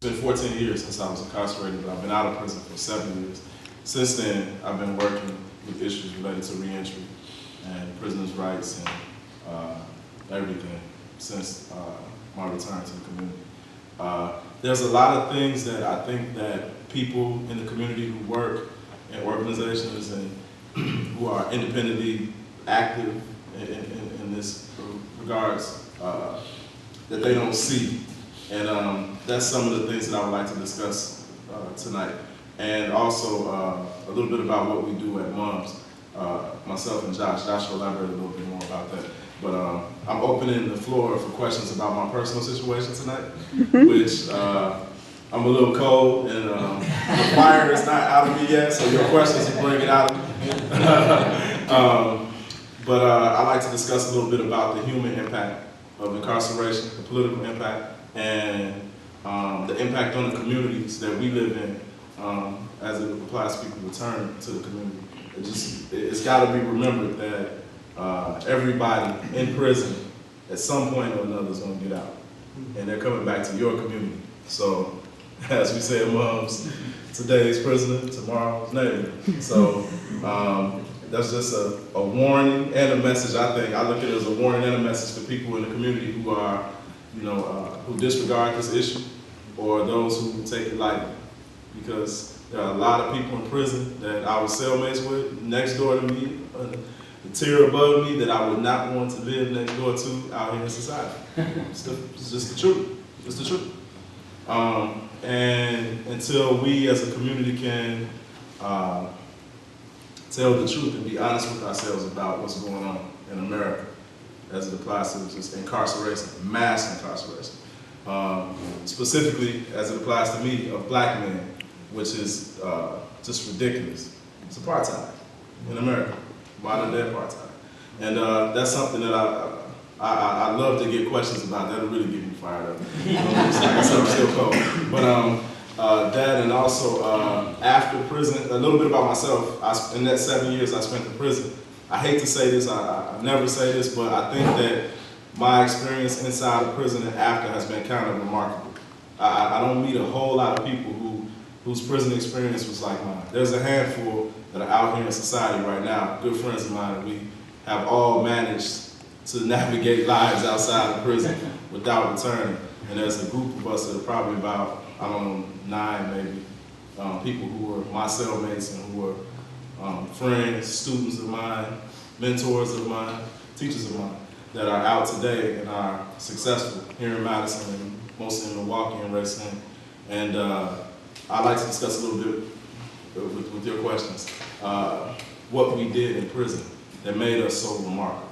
It's been 14 years since I was incarcerated, but I've been out of prison for 7 years. Since then, I've been working with issues related to reentry and prisoners' rights and everything since my return to the community. There's a lot of things that I think that people in the community who work in organizations and who are independently active in this regards that they don't see. And that's some of the things that I would like to discuss tonight. And also a little bit about what we do at MUMS. Myself and Josh will elaborate a little bit more about that. But I'm opening the floor for questions about my personal situation tonight, which I'm a little cold and the fire is not out of me yet, so your questions will bring it out of me. But I'd like to discuss a little bit about the human impact of incarceration, the political impact, and the impact on the communities that we live in as it applies to people return to the community. It's got to be remembered that everybody in prison at some point or another is going to get out, and they're coming back to your community. So, as we say in MUMS, today's prisoner, tomorrow's neighbor. So that's just a warning and a message. I think I look at it as a warning and a message to people in the community who are, who disregard this issue, or those who take it lightly, because there are a lot of people in prison that I was cellmates with, next door to me, the tier above me, that I would not want to live next door to out here in society. It's just the truth. It's the truth. And until we as a community can tell the truth and be honest with ourselves about what's going on in America as it applies to just incarceration, mass incarceration, specifically as it applies to me, of black men, which is just ridiculous. It's apartheid in America, modern day apartheid. And that's something that I love to get questions about. That'll really get me fired up. Like I said, I'm still cold. But that, and also after prison, a little bit about myself. In that 7 years I spent in prison, I hate to say this, I never say this, but I think that my experience inside of prison and after has been kind of remarkable. I don't meet a whole lot of people whose prison experience was like mine. There's a handful that are out here in society right now, good friends of mine, and we have all managed to navigate lives outside of prison without returning. And there's a group of us that are probably about, I don't know, 9 maybe, people who were my cellmates and who were friends, students of mine, mentors of mine, teachers of mine, that are out today and are successful here in Madison and mostly in Milwaukee and Racine. And I'd like to discuss a little bit with your questions, what we did in prison that made us so remarkable.